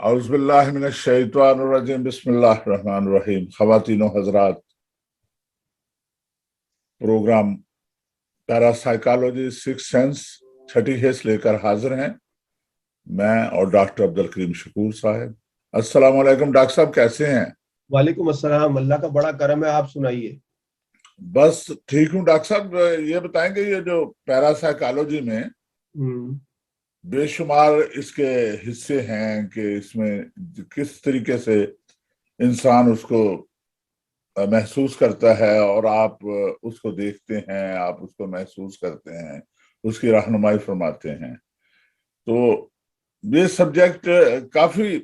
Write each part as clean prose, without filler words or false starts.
اعوذ باللہ من الشیطان الرجیم بسم اللہ الرحمن الرحیم. خواتین و حضرات، پروگرام پیرا سائیکالوجی سکس سینس چھٹی حص لے کر حاضر ہیں، میں اور ڈاکٹر عبدالکریم شکور صاحب. السلام علیکم ڈاکٹر صاحب، کیسے ہیں؟ وعلیکم السلام، اللہ کا بڑا کرم ہے، آپ سنائیے. بس ٹھیک ہوں. ڈاکٹر صاحب یہ بتائیں کہ یہ جو پیرا سائیکالوجی میں بے شمار اس کے حصے ہیں کہ اس میں کس طریقے سے انسان اس کو محسوس کرتا ہے اور آپ اس کو دیکھتے ہیں، آپ اس کو محسوس کرتے ہیں، اس کی رہنمائی فرماتے ہیں. تو یہ سبجیکٹ کافی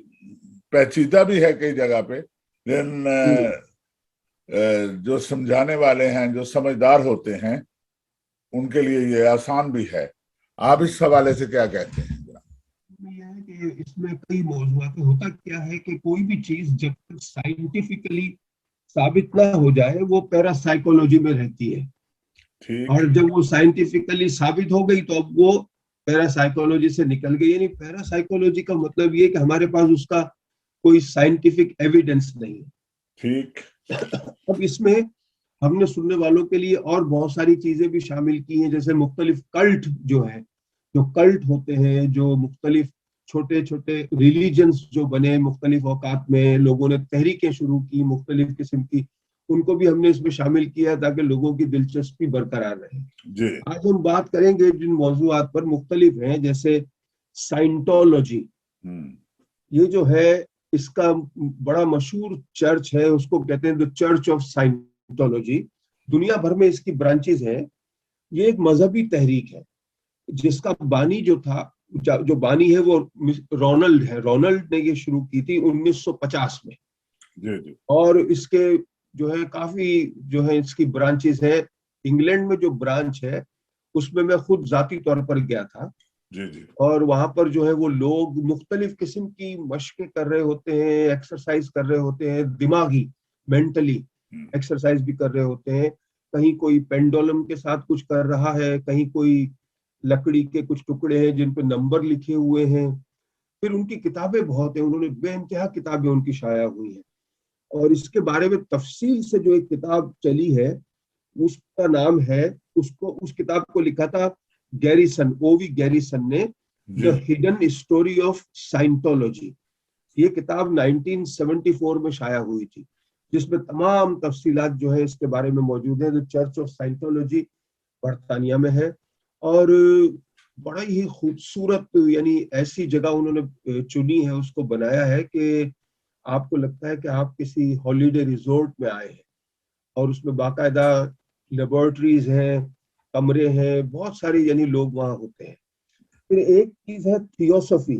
پیچیدہ بھی ہے کئی جگہ پہ، لیکن جو سمجھانے والے ہیں، جو سمجھدار ہوتے ہیں، ان کے لیے یہ آسان بھی ہے. آپ اس حوالے سے کیا کہتے ہیں؟ یہ ہے کہ اس میں کئی موضوعات ہوتا کیا ہے کہ کوئی بھی چیز جب تک سائنٹیفکلی ثابت نہ ہو جائے وہ پیرا سائیکولوجی میں رہتی ہے، اور جب وہ سائنٹیفکلی ثابت ہو گئی تو اب وہ پیرا سائیکولوجی سے نکل گئی. یعنی پیرا سائیکولوجی کا مطلب یہ کہ ہمارے پاس اس کا کوئی سائنٹیفک ایویڈنس نہیں ہے. ٹھیک. اب اس میں ہم نے سننے والوں کے لیے اور بہت ساری چیزیں بھی شامل کی ہیں، جیسے مختلف کلٹ جو کلٹ ہوتے ہیں، جو مختلف چھوٹے چھوٹے ریلیجنز جو بنے مختلف اوقات میں، لوگوں نے تحریکیں شروع کی مختلف قسم کی، ان کو بھی ہم نے اس میں شامل کیا تاکہ لوگوں کی دلچسپی برقرار رہے. آج ہم بات کریں گے جن موضوعات پر مختلف ہیں، جیسے سائنٹولوجی. یہ جو ہے اس کا بڑا مشہور چرچ ہے، اس کو کہتے ہیں دی چرچ آف سائنٹولوجی. دنیا بھر میں اس کی برانچز ہیں. یہ ایک مذہبی تحریک ہے جس کا بانی جو بانی ہے وہ رونلڈ ہے. رونلڈ نے یہ شروع کی تھی 1950 میں. اور اس کے جو ہے کافی جو ہے اس کی برانچز ہے. انگلینڈ میں جو برانچ ہے اس میں خود ذاتی طور پر گیا تھا، اور وہاں پر جو ہے وہ لوگ مختلف قسم کی مشقیں کر رہے ہوتے ہیں، ایکسرسائز کر رہے ہوتے ہیں، دماغی مینٹلی ایکسرسائز بھی کر رہے ہوتے ہیں. کہیں کوئی پینڈولم کے ساتھ کچھ کر رہا ہے، کہیں کوئی لکڑی کے کچھ ٹکڑے ہیں جن پہ نمبر لکھے ہوئے ہیں. پھر ان کی کتابیں بہت ہیں، انہوں نے بے انتہا کتابیں ان کی شائع ہوئی ہیں. اور اس کے بارے میں تفصیل سے جو ایک کتاب چلی ہے اس کا نام ہے، اس کتاب کو لکھا تھا اووی گیریسن نے، The Hidden Story of Scientology. یہ کتاب 1974 میں شائع ہوئی تھی، جس میں تمام تفصیلات جو ہے اس کے بارے میں موجود ہیں. The Church of Scientology برطانیہ میں ہے، اور بڑا ہی خوبصورت، یعنی ایسی جگہ انہوں نے چنی ہے، اس کو بنایا ہے کہ آپ کو لگتا ہے کہ آپ کسی ہالیڈے ریزورٹ میں آئے ہیں. اور اس میں باقاعدہ لیبورٹریز ہیں، کمرے ہیں، بہت سارے یعنی لوگ وہاں ہوتے ہیں. پھر ایک چیز ہے تھیوسوفی.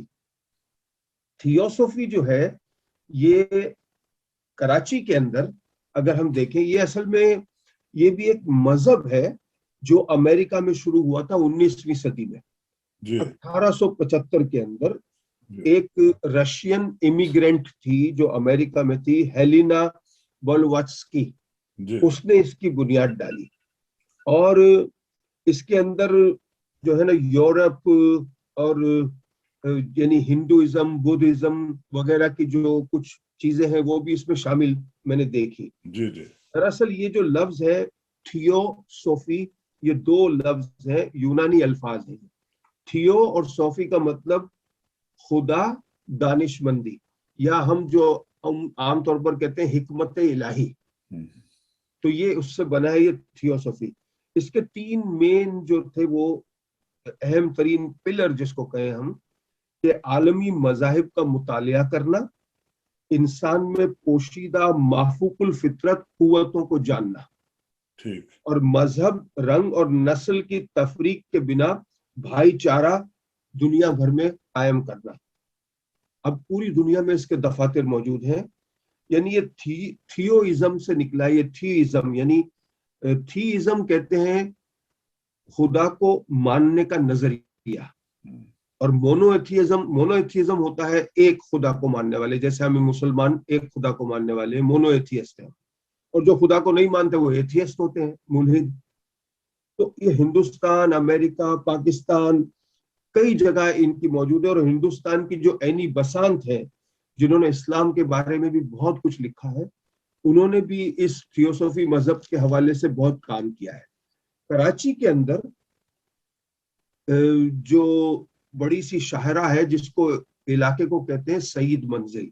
تھیوسوفی جو ہے یہ کراچی کے اندر اگر ہم دیکھیں، یہ اصل میں یہ بھی ایک مذہب ہے جو امریکہ میں شروع ہوا تھا 19ویں صدی میں. 1875 کے اندر ایک رشین امیگرینٹ تھی جو امریکہ میں تھی، ہیلینا بولواٹسکی. اس نے اس کی بنیاد ڈالی، اور اس کے اندر جو ہے نا یورپ اور یعنی ہندوازم، بدھزم وغیرہ کی جو کچھ چیزیں ہیں وہ بھی اس میں شامل میں نے دیکھی. دراصل یہ جو لفظ ہے تھیوسوفی، یہ دو لفظ ہیں، یونانی الفاظ ہیں. تھیو اور صوفی کا مطلب خدا، دانشمندی، یا ہم جو عام طور پر کہتے ہیں حکمت الہی. تو یہ اس سے بنا ہے یہ تھیوسوفی. اس کے 3 مین جو تھے وہ اہم ترین پلر جس کو کہیں ہم، کہ عالمی مذاہب کا مطالعہ کرنا، انسان میں پوشیدہ مافوق الفطرت قوتوں کو جاننا، اور مذہب، رنگ اور نسل کی تفریق کے بنا بھائی چارہ دنیا بھر میں قائم کرنا. اب پوری دنیا میں اس کے دفاتر موجود ہیں. یعنی یہ تھیوازم سے نکلا. یہ تھیوازم یعنی تھیزم کہتے ہیں خدا کو ماننے کا نظریہ، اور مونو ایتھیزم ہوتا ہے ایک خدا کو ماننے والے، جیسے ہمیں مسلمان ایک خدا کو ماننے والے ہیں، مونو ایتھیسٹ ہیں. اور جو خدا کو نہیں مانتے وہ ایتھیسٹ ہوتے ہیں، ملحد. تو یہ ہندوستان، امریکہ، پاکستان، کئی جگہ ان کی موجود ہے. اور ہندوستان کی جو عینی بسانت ہے جنہوں نے اسلام کے بارے میں بھی بہت کچھ لکھا ہے، انہوں نے بھی اس تھیوسوفی مذہب کے حوالے سے بہت کام کیا ہے۔ کراچی کے اندر جو بڑی سی شاہراہ ہے جس کو علاقے کو کہتے ہیں سعید منزل،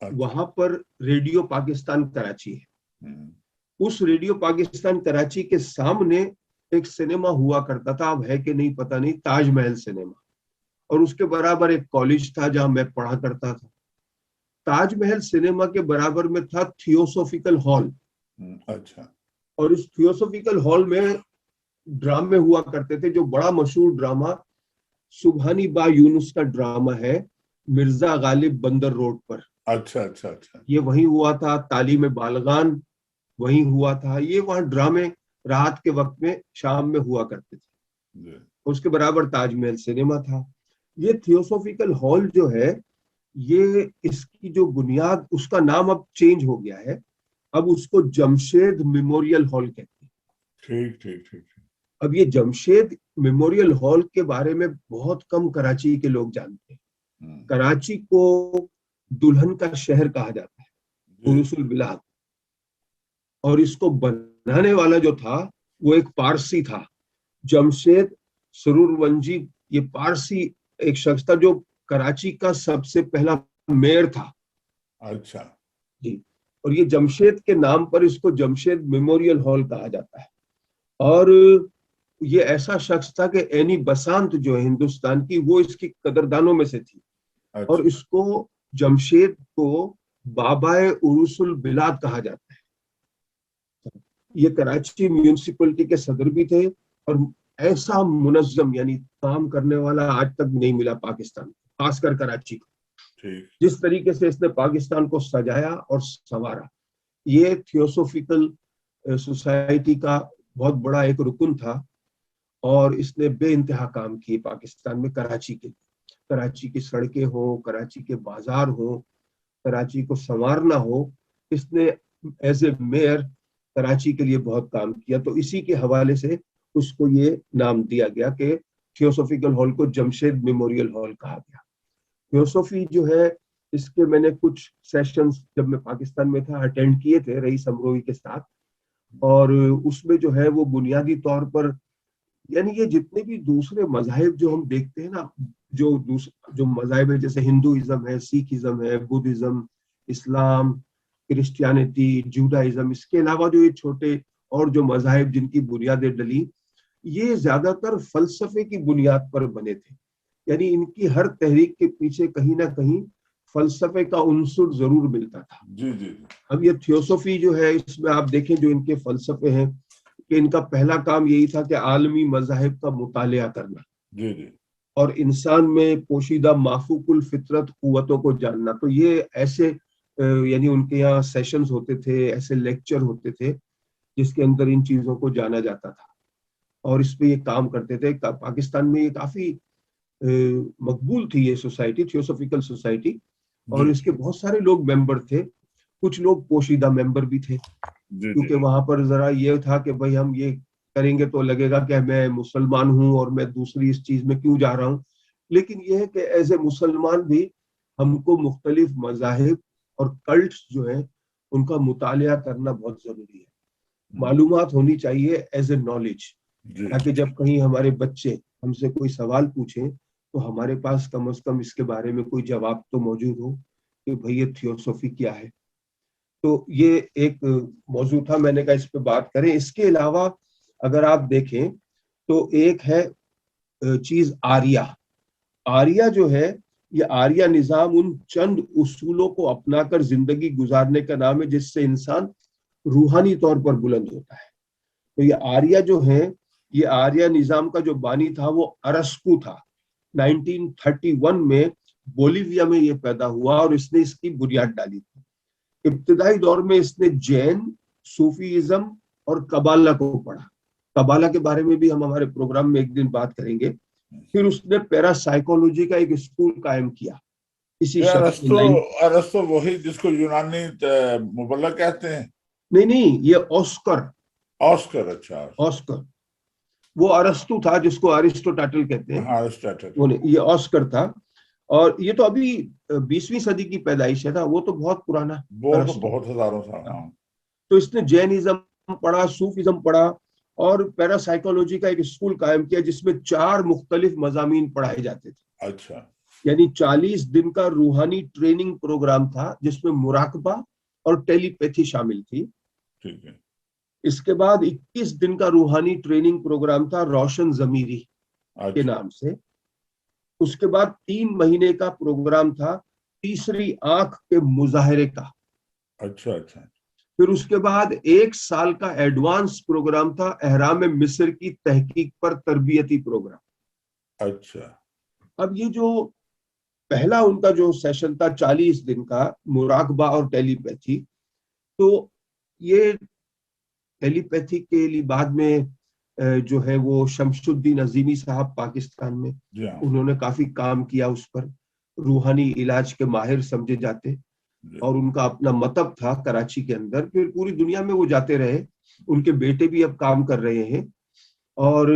وہاں پر ریڈیو پاکستان کراچی ہے۔ اس ریڈیو پاکستان کراچی کے سامنے ایک سنیما ہوا کرتا تھا، اب ہے کہ نہیں پتہ نہیں، تاج محل سنیما، اور اس کے برابر ایک کالج تھا جہاں میں پڑھا کرتا تھا۔ تاج محل سنیما کے برابر میں تھا تھیوسوفیکل ہال، اچھا، اور اس تھیوسوفیکل ہال میں ڈرامے ہوا کرتے تھے۔ جو بڑا مشہور ڈرامہ سبحانی با یونس کا ڈرامہ ہے مرزا غالب بندر روڈ پر، اچھا اچھا اچھا، یہ وہیں ہوا تھا۔ تعلیم بالغان وہیں ہوا تھا۔ یہ وہاں ڈرامے رات کے وقت میں شام میں ہوا کرتے تھے۔ اس کے برابر تاج محل سنیما تھا۔ یہ تھیوسوفیکل ہال جو ہے، یہ اس کی جو بنیاد، اس کا نام اب چینج ہو گیا ہے، اب اس کو جمشید میموریل ہال کہتے ہیں۔ ٹھیک ٹھیک ٹھیک۔ اب یہ جمشید میموریل ہال کے بارے میں بہت کم کراچی کے لوگ جانتے ہیں۔ کراچی کو دلہن کا شہر کہا جاتا ہے، عروس البلاد، اور اس کو بنانے والا جو تھا وہ ایک پارسی تھا، جمشید سرور ونجی۔ یہ پارسی ایک شخص تھا جو کراچی کا سب سے پہلا میئر تھا۔ اچھا جی، اور یہ جمشید کے نام پر اس کو جمشید میموریل ہال کہا جاتا ہے۔ اور یہ ایسا شخص تھا کہ اینی بسانت جو ہے ہندوستان کی، وہ اس کی قدردانوں میں سے تھی۔ اور اس کو جمشید کو بابائے عروس البلاد کہا جاتا ہے۔ یہ کراچی میونسپلٹی کے صدر بھی تھے، اور ایسا منظم یعنی کام کرنے والا آج تک نہیں ملا پاکستان، خاص کر کراچی کو۔ جس طریقے سے اس نے پاکستان کو سجایا اور سنوارا، یہ تھیوسوفیکل سوسائٹی کا بہت بڑا ایک رکن تھا، اور اس نے بے انتہا کام کیے پاکستان میں کراچی کے لیے۔ کراچی کی سڑکیں ہوں، کراچی کے بازار ہوں، کراچی کو سنوارنا ہو، اس نے ایز اے میئر کراچی کے لیے بہت کام کیا۔ تو اسی کے حوالے سے اس کو یہ نام دیا گیا کہ تھیوسوفیکل ہال کو جمشید میموریل ہال کہا گیا۔ تھیوسوفی جو ہے، اس کے میں نے کچھ سیشنز جب میں پاکستان میں تھا اٹینڈ کیے تھے رئیس امروہی کے ساتھ، اور اس میں جو ہے وہ بنیادی طور پر، یعنی یہ جتنے بھی دوسرے مذاہب جو ہم دیکھتے ہیں نا، جو مذاہب ہے، جیسے ہندوازم ہے، سکھ ازم ہے، بدھ ازم، اسلام، کرسچینٹی، جوڈائزم، اس کے علاوہ جو یہ چھوٹے اور جو مذاہب جن کی بنیادیں ڈلی، یہ زیادہ تر فلسفے کی بنیاد پر بنے تھے۔ یعنی ان کی ہر تحریک کے پیچھے کہیں نہ کہیں فلسفے کا عنصر ضرور ملتا تھا۔ جی جی۔ اب یہ تھیوسوفی جو ہے، اس میں آپ دیکھیں جو ان کے فلسفے ہیں، کہ ان کا پہلا کام یہی تھا کہ عالمی مذاہب کا مطالعہ کرنا، جی جی، اور انسان میں پوشیدہ مافوق الفطرت قوتوں کو جاننا۔ تو یہ ایسے یعنی ان کے یہاں سیشنز ہوتے تھے، ایسے لیکچر ہوتے تھے جس کے اندر ان چیزوں کو جانا جاتا تھا، اور اس پہ یہ کام کرتے تھے۔ پاکستان میں یہ کافی مقبول تھی یہ سوسائٹی، تھیوسوفیکل سوسائٹی، اور اس کے بہت سارے لوگ ممبر تھے، کچھ لوگ پوشیدہ ممبر بھی تھے، کیونکہ وہاں پر ذرا یہ تھا کہ بھائی ہم یہ کریں گے تو لگے گا کہ میں مسلمان ہوں اور میں دوسری اس چیز میں کیوں جا رہا ہوں۔ لیکن یہ ہے کہ ایز اے مسلمان بھی ہم کو مختلف مذاہب اور کلٹس جو ہیں ان کا مطالعہ کرنا بہت ضروری ہے، معلومات ہونی چاہیے ایز اے نالج، تاکہ جب کہیں ہمارے بچے ہم سے کوئی سوال پوچھیں تو ہمارے پاس کم از کم اس کے بارے میں کوئی جواب تو موجود ہو کہ بھئی یہ تھیوسوفی کیا ہے۔ تو یہ ایک موضوع تھا، میں نے کہا اس پہ بات کریں۔ اس کے علاوہ اگر آپ دیکھیں تو ایک ہے چیز آریہ۔ آریہ جو ہے، یہ آریہ نظام ان چند اصولوں کو اپنا کر زندگی گزارنے کا نام ہے جس سے انسان روحانی طور پر بلند ہوتا ہے۔ تو یہ آریہ جو ہے، یہ آریہ نظام کا جو بانی تھا وہ ارسطو تھا۔ 1931 میں بولیویا میں یہ پیدا ہوا، اور اس نے اس کی بنیاد ڈالی تھی۔ ابتدائی دور میں اس نے جین، صوفیزم اور قبالہ کو پڑھا۔ قبالہ کے بارے میں بھی ہم ہمارے پروگرام میں ایک دن بات کریں گے۔ پھر اس نے پیرا سائیکولوجی کا ایک اسکول قائم کیا اسی شخص نے۔ ارسطو وہی جس کو یونانی مبلغ کہتے ہیں؟ نہیں، یہ اوسکر۔ اچھا، اوسکر وہ ارسطو تھا جس کو ارسطوٹل کہتے ہیں، ہاں، یہ اوسکر تھا۔ اور یہ تو ابھی 20ویں صدی کی پیدائش ہے نا, وہ تو بہت پرانا, وہ تو بہت ہزاروں سال. تو اس نے جینزم پڑھا, صوفیزم پڑھا, اور پیراسائیکولوجی کا ایک اسکول قائم کیا جس میں 4 مختلف مضامین پڑھائے جاتے تھے. اچھا. یعنی 40 دن کا روحانی ٹریننگ پروگرام تھا جس میں مراقبہ اور ٹیلی پیتھی شامل تھی. ٹھیک ہے. اس کے بعد 21 دن کا روحانی ٹریننگ پروگرام تھا روشن ضمیری کے نام سے. اس کے بعد 3 مہینے کا پروگرام تھا تیسری آنکھ کے مظاہرے کا. اچھا اچھا. پھر اس کے بعد 1 سال کا ایڈوانس پروگرام تھا احرام مصر کی تحقیق پر تربیتی پروگرام. اچھا. اب یہ جو پہلا ان کا جو سیشن تھا 40 دن کا مراقبہ اور ٹیلی پیتھی, تو یہ ٹیلی پیتھی کے لیے بعد میں جو ہے وہ شمس الدین عظیمی صاحب پاکستان میں, انہوں نے کافی کام کیا اس پر, روحانی علاج کے ماہر سمجھے جاتے, اور ان کا اپنا مکتب تھا کراچی کے اندر. پھر پوری دنیا میں وہ جاتے رہے, ان کے بیٹے بھی اب کام کر رہے ہیں, اور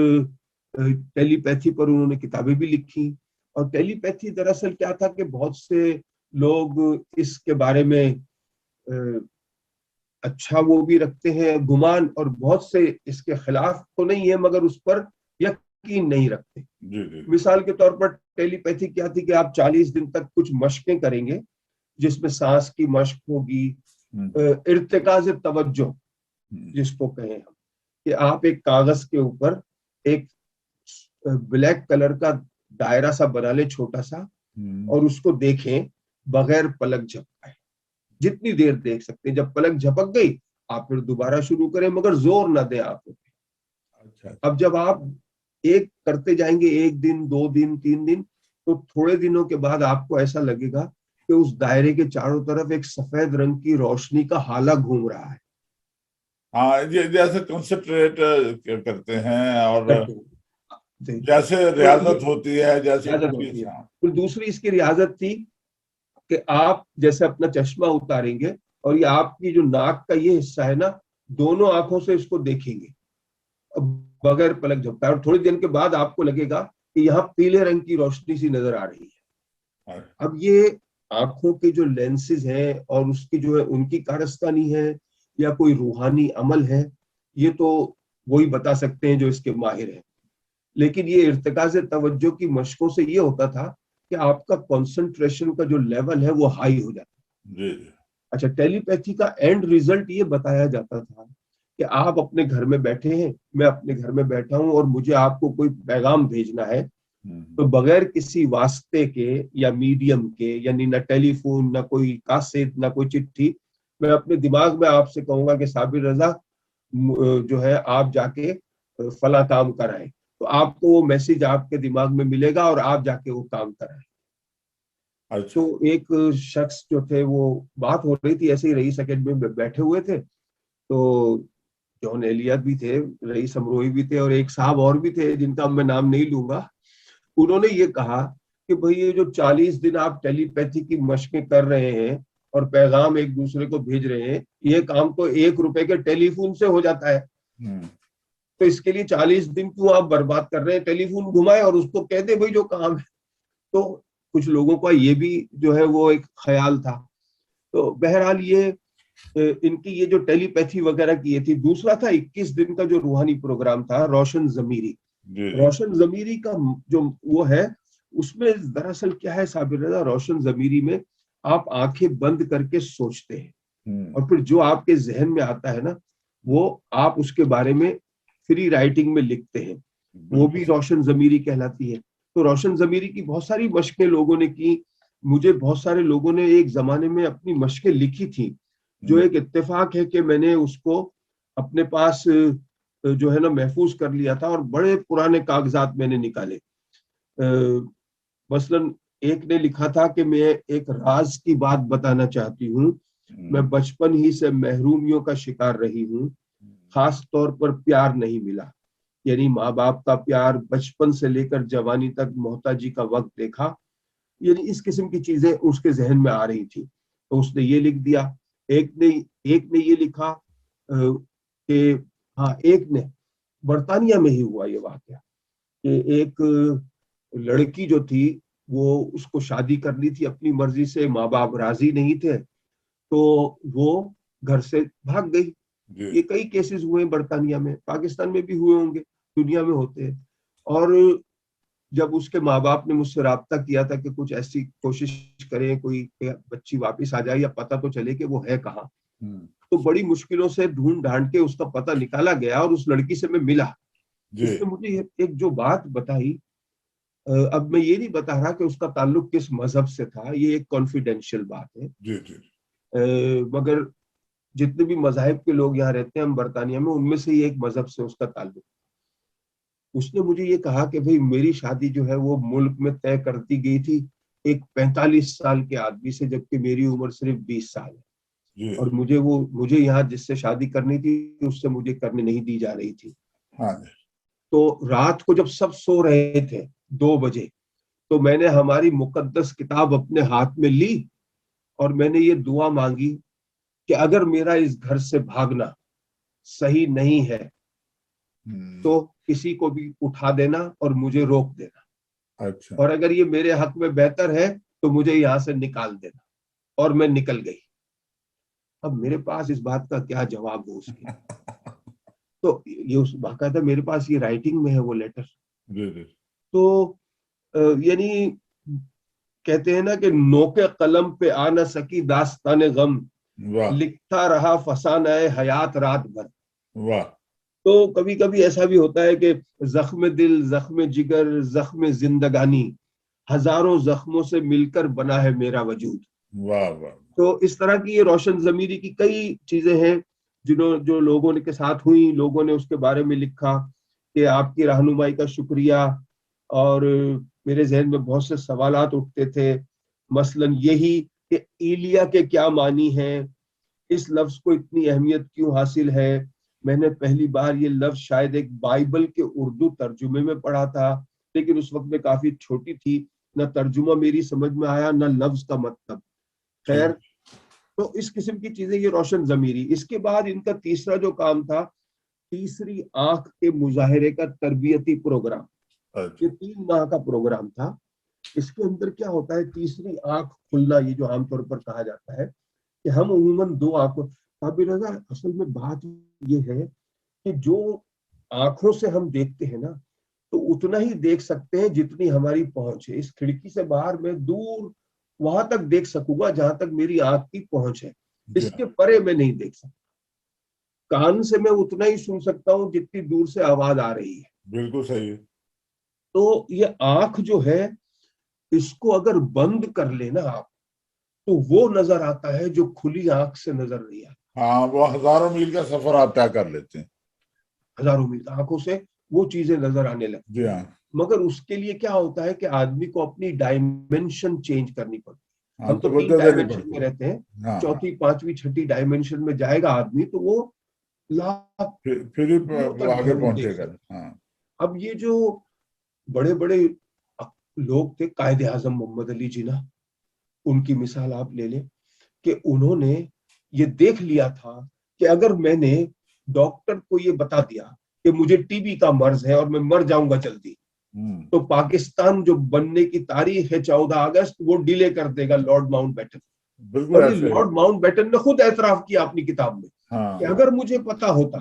ٹیلی پیتھی پر انہوں نے کتابیں بھی لکھی. اور ٹیلی پیتھی دراصل کیا تھا کہ بہت سے لوگ اس کے بارے میں اچھا وہ بھی رکھتے ہیں گمان, اور بہت سے اس کے خلاف تو نہیں ہے مگر اس پر یقین نہیں رکھتے. مثال کے طور پر ٹیلی پیتھی کیا تھی کہ آپ 40 دن تک کچھ مشقیں کریں گے جس میں سانس کی مشق ہوگی, ارتکاز توجہ جس کو کہیں ہم, کہ آپ ایک کاغذ کے اوپر ایک بلیک کلر کا دائرہ سا بنا لیں چھوٹا سا, اور اس کو دیکھیں بغیر پلک جھپکائے, جتنی دیر دیکھ سکتے ہیں. جب پلک جھپک گئی آپ پھر دوبارہ شروع کریں مگر زور نہ دیں آنکھوں پہ. اب جب آپ ایک کرتے جائیں گے 1 دن 2 دن 3 دن, تو تھوڑے دنوں کے بعد آپ کو ایسا لگے گا کہ اس دائرے کے چاروں طرف ایک سفید رنگ کی روشنی کا حالہ گھوم رہا ہے. ہاں, جیسے کنسنٹریٹ کرتے ہیں اور جیسے ریاضت ہوتی ہے, جیسے پھر دوسری اس کی ریاضت تھی کہ آپ جیسے اپنا چشمہ اتاریں گے اور یہ آپ کی جو ناک کا یہ حصہ ہے نا, دونوں آنکھوں سے اس کو دیکھیں گے بغیر پلک جھپکائے, اور تھوڑی دن کے بعد آپ کو لگے گا کہ یہاں پیلے رنگ کی روشنی سی نظر آ رہی ہے. اب یہ آنکھوں کے جو لینسز ہیں اور اس کی جو ہے ان کی کارستانی ہے یا کوئی روحانی عمل ہے, یہ تو وہی بتا سکتے ہیں جو اس کے ماہر ہیں. لیکن یہ ارتکاز توجہ کی مشقوں سے یہ ہوتا تھا کہ آپ کا کنسنٹریشن کا جو لیول ہے وہ ہائی ہو جاتا ہے. اچھا, ٹیلی پیتھی کا اینڈ ریزلٹ یہ بتایا جاتا تھا کہ آپ اپنے گھر میں بیٹھے ہیں, میں اپنے گھر میں بیٹھا ہوں, اور مجھے آپ کو کوئی پیغام بھیجنا ہے, تو بغیر کسی واسطے کے یا میڈیم کے, یعنی نہ ٹیلی فون, نہ کوئی کاسٹ, نہ کوئی چٹھی, میں اپنے دماغ میں آپ سے کہوں گا کہ صابر رضا جو ہے آپ جا کے فلاں کام کرائیں, تو آپ کو وہ میسج آپ کے دماغ میں ملے گا اور آپ جا کے وہ کام کرائیں. تو ایک شخص جو تھے, وہ بات ہو رہی تھی ایسے ہی, رئیس اکیڈمی میں بیٹھے ہوئے تھے, تو جون ایلیٹ بھی تھے, رئیس امروہی بھی تھے, اور ایک صاحب اور بھی تھے جن کا میں نام نہیں لوں گا. انہوں نے یہ کہا کہ بھئی یہ جو 40 دن آپ ٹیلی پیتھی کی مشقیں کر رہے ہیں اور پیغام ایک دوسرے کو بھیج رہے ہیں, یہ کام تو 1 روپے کے ٹیلی فون سے ہو جاتا ہے, تو اس کے لیے 40 دن کیوں آپ برباد کر رہے ہیں؟ ٹیلی فون گھمائے اور اس کو کہہ دے بھائی جو کام ہے. تو کچھ لوگوں کا یہ بھی جو ہے وہ ایک خیال تھا. تو بہرحال یہ ان کی یہ جو ٹیلی پیتھی وغیرہ کی یہ تھی. دوسرا تھا 21 دن کا جو روحانی پروگرام تھا روشن ضمیری. روشن ضمیری کا جو وہ ہے, اس میں دراصل کیا ہے صابر رضا, روشن ضمیری میں آپ آنکھیں بند کر کے سوچتے ہیں, اور پھر جو آپ کے ذہن میں آتا ہے نا, وہ آپ اس کے بارے میں فری رائٹنگ میں لکھتے ہیں, وہ بھی روشن ضمیری کہلاتی ہے. تو روشن ضمیری کی بہت ساری مشقیں لوگوں نے کی. مجھے بہت سارے لوگوں نے ایک زمانے میں اپنی مشقیں لکھی تھیں, جو ایک اتفاق ہے کہ میں نے اس کو اپنے پاس جو ہے نا محفوظ کر لیا تھا, اور بڑے پرانے کاغذات میں نے نکالے. مثلاً ایک نے لکھا تھا کہ میں ایک راز کی بات بتانا چاہتی ہوں, میں بچپن ہی سے محرومیوں کا شکار رہی ہوں, خاص طور پر پیار نہیں ملا, یعنی ماں باپ کا پیار, بچپن سے لے کر جوانی تک محتاجی کا وقت دیکھا, یعنی اس قسم کی چیزیں اس کے ذہن میں آ رہی تھی. تو اس نے یہ لکھ دیا. ایک نے یہ لکھا کہ ہاں, ایک نے برطانیہ میں ہی ہوا یہ واقعہ کہ ایک لڑکی جو تھی وہ اس کو شادی کرنی تھی اپنی مرضی سے, ماں باپ راضی نہیں تھے, تو وہ گھر سے بھاگ گئی. یہ کئی کیسز ہوئے ہیں برطانیہ میں, پاکستان میں بھی ہوئے ہوں گے, دنیا میں ہوتے ہیں. اور جب اس کے ماں باپ نے مجھ سے رابطہ کیا تھا کہ کچھ ایسی کوشش کریں, کوئی بچی واپس آ جائے یا پتہ تو چلے کہ وہ ہے کہاں, تو بڑی مشکلوں سے ڈھونڈ ڈھانڈ کے اس کا پتہ نکالا گیا اور اس لڑکی سے میں ملا. اس نے مجھے ایک جو بات بتائی, اب میں یہ نہیں بتا رہا کہ اس کا تعلق کس مذہب سے تھا, یہ ایک کانفیڈینشیل بات ہے, مگر جتنے بھی مذاہب کے لوگ یہاں رہتے ہیں ہم برطانیہ میں, ان میں سے یہ ایک مذہب سے اس کا تعلق. اس نے مجھے یہ کہا کہ بھئی میری شادی جو ہے وہ ملک میں طے کر دی گئی تھی ایک 45 سال کے آدمی سے, جبکہ میری عمر صرف 20 سال ہے, اور مجھے یہاں جس سے شادی کرنی تھی اس سے مجھے کرنے نہیں دی جا رہی تھی. تو رات کو جب سب سو رہے تھے 2 بجے, تو میں نے ہماری مقدس کتاب اپنے ہاتھ میں لی اور میں نے یہ دعا مانگی کہ اگر میرا اس گھر سے بھاگنا صحیح نہیں ہے تو کسی کو بھی اٹھا دینا اور مجھے روک دینا, اور اگر یہ میرے حق میں بہتر ہے تو مجھے یہاں سے نکال دینا. اور میں نکل گئی. اب میرے پاس اس بات کا کیا جواب ہو اس کے, تو یہ اس باقاعدہ میرے پاس یہ رائٹنگ میں ہے وہ لیٹر. تو یعنی کہتے ہیں نا کہ نوکے قلم پہ آ نہ سکی داستان غم, لکھتا رہا فسانہ حیات رات بھر. تو کبھی کبھی ایسا بھی ہوتا ہے کہ زخم دل, زخم جگر, زخم زندگانی, ہزاروں زخموں سے مل کر بنا ہے میرا وجود. تو اس طرح کی یہ روشن ضمیری کی کئی چیزیں ہیں جو لوگوں کے ساتھ ہوئی. لوگوں نے اس کے بارے میں لکھا کہ آپ کی رہنمائی کا شکریہ, اور میرے ذہن میں بہت سے سوالات اٹھتے تھے, مثلاً یہی کہ ایلیا کے کیا معنی ہیں, اس لفظ کو اتنی اہمیت کیوں حاصل ہے. میں نے پہلی بار یہ لفظ شاید ایک بائبل کے اردو ترجمے میں پڑھا تھا, لیکن اس وقت میں کافی چھوٹی تھی, نہ ترجمہ میری سمجھ میں آیا نہ لفظ کا مطلب. خیر, تو اس قسم کی چیزیں یہ روشن ضمیری. اس کے بعد ان کا تیسرا جو کام تھا, تیسری آنکھ کے مظاہرے کا تربیتی پروگرام. یہ 3 ماہ کا پروگرام تھا. اس کے اندر کیا ہوتا ہے, تیسری آنکھ کھلنا, یہ جو عام طور پر کہا جاتا ہے کہ ہم عموماً 2 آنکھوں, قابل نظر اصل میں بات یہ ہے کہ جو آنکھوں سے ہم دیکھتے ہیں نا, تو اتنا ہی دیکھ سکتے ہیں جتنی ہماری پہنچ ہے. اس کھڑکی سے باہر میں دور وہاں تک دیکھ سکوں گا جہاں تک میری آنکھ کی پہنچ ہے, اس کے پرے میں نہیں دیکھ سکتا. کان سے میں اتنا ہی سن سکتا ہوں جتنی دور سے آواز آ رہی ہے. بالکل صحیح ہے. تو یہ آنکھ جو ہے, اس کو اگر بند کر لینا آپ, تو وہ نظر آتا ہے جو کھلی آنکھ سے نظر نہیں آتا. ہاں, وہ ہزاروں میل کا سفر آپ طے کر لیتے ہیں. ہزاروں میل آنکھوں سے وہ چیزیں نظر آنے لگتی ہیں. مگر اس کے لیے کیا ہوتا ہے کہ آدمی کو اپنی ڈائمینشن چینج کرنی پڑتی ہے. ہم تو 3 ڈائمینشن میں رہتے ہیں, 4تھی 5ویں 6ٹھی ڈائمینشن میں جائے گا آدمی تو وہ پھر آگے پہنچے گا. اب یہ جو بڑے بڑے لوگ تھے, قائد اعظم محمد علی جناح, ان کی مثال آپ لے لیں کہ انہوں نے یہ دیکھ لیا تھا کہ اگر میں نے ڈاکٹر کو یہ بتا دیا کہ مجھے ٹی بی کا مرض ہے اور میں مر جاؤں گا جلدی, تو پاکستان جو بننے کی تاریخ ہے 14 اگست, وہ ڈیلے کر دے گا لارڈ ماؤنٹ بیٹن. اور یہ لارڈ ماؤنٹ بیٹن نے خود اعتراف کیا اپنی کتاب میں کہ اگر مجھے پتا ہوتا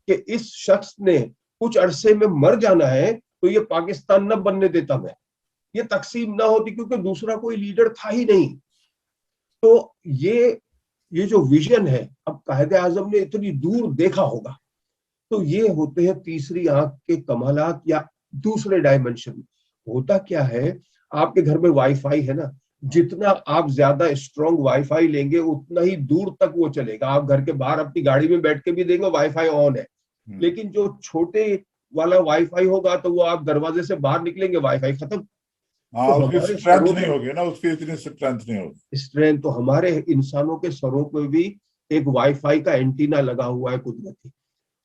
کہ اس شخص نے کچھ عرصے میں مر جانا ہے تو یہ پاکستان نہ بننے دیتا, میں یہ تقسیم نہ ہوتی, کیونکہ دوسرا کوئی لیڈر تھا ہی نہیں. تو یہ جو ویژن ہے, اب قائد اعظم نے اتنی دور دیکھا ہوگا, تو یہ ہوتے ہیں تیسری آنکھ کے کمالات. یا دوسرے ڈائمنشن میں ہوتا کیا ہے, آپ کے گھر میں وائی فائی ہے نا, جتنا آپ زیادہ اسٹرانگ وائی فائی لیں گے اتنا ہی دور تک وہ چلے گا. آپ گھر کے باہر اپنی گاڑی میں بیٹھ کے بھی دیں گے وائی فائی آن ہے, لیکن جو چھوٹے والا وائی فائی ہوگا تو وہ آپ دروازے سے باہر نکلیں گے وائی فائی ختم. اسٹرینتھ تو ہمارے انسانوں کے سروں پہ بھی ایک وائی فائی کا اینٹینا لگا ہوا ہے قدرتی,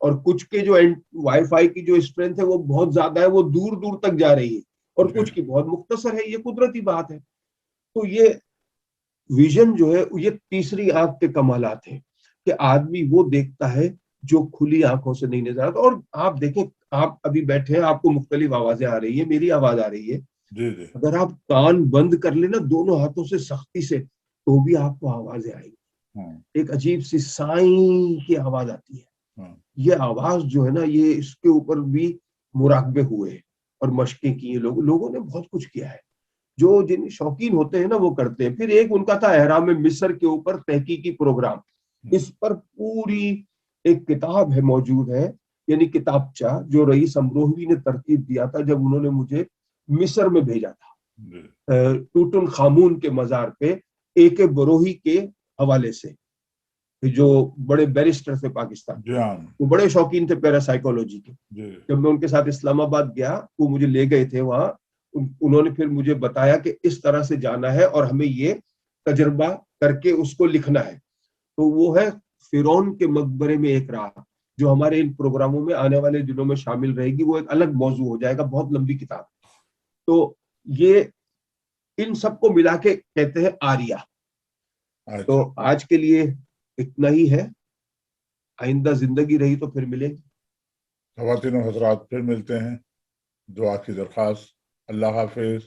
اور کچھ کے جو وائی فائی کی جو اسٹرینتھ ہے وہ بہت زیادہ ہے, وہ دور دور تک جا رہی ہے, اور کچھ کی بہت مختصر ہے. یہ قدرتی بات ہے. تو یہ ویژن جو ہے یہ تیسری آنکھ کے کمالات ہیں کہ آدمی وہ دیکھتا ہے جو کھلی آنکھوں سے نہیں نظر آتا. اور آپ دیکھیں, آپ ابھی بیٹھے ہیں, آپ کو مختلف آوازیں آ رہی ہیں, میری آواز آ رہی ہے, جی جی اگر آپ کان بند کر لیں نا دونوں ہاتھوں سے سختی سے تو بھی آپ کو آوازیں آئیں گی. ایک عجیب سی سائیں کی آواز آتی ہے. یہ آواز جو ہے نا یہ اس کے اوپر بھی مراقبے ہوئے اور مشقیں کی ہیں. لوگوں نے بہت کچھ کیا ہے. جو جن شوقین ہوتے ہیں نا وہ کرتے ہیں. پھر ایک ان کا تھا احرام مصر کے اوپر تحقیقی پروگرام. اس پر پوری ایک کتاب ہے موجود ہے, یعنی کتابچہ جو رئیس امروہوی نے ترتیب دیا تھا جب انہوں نے مجھے مصر میں بھیجا تھا ٹوٹن خامون کے مزار پہ اے کے بروہی کے حوالے سے, جو بڑے بیرسٹر تھے پاکستان, وہ بڑے شوقین تھے پیراسائیکولوجی کے. جب میں ان کے ساتھ اسلام آباد گیا وہ مجھے لے گئے تھے وہاں. انہوں نے پھر مجھے بتایا کہ اس طرح سے جانا ہے اور ہمیں یہ تجربہ کر کے اس کو لکھنا ہے. تو وہ ہے فرعون کے مقبرے میں ایک راہ, جو ہمارے ان پروگراموں میں آنے والے دنوں میں شامل رہے گی. وہ ایک الگ موضوع ہو جائے گا, بہت لمبی کتاب. تو یہ ان سب کو ملا کے کہتے ہیں آریہ. تو آج کے لیے اتنا ہی ہے, آئندہ زندگی رہی تو پھر ملیں گے. خواتین و حضرات پھر ملتے ہیں. دعا کی درخواست. اللہ حافظ.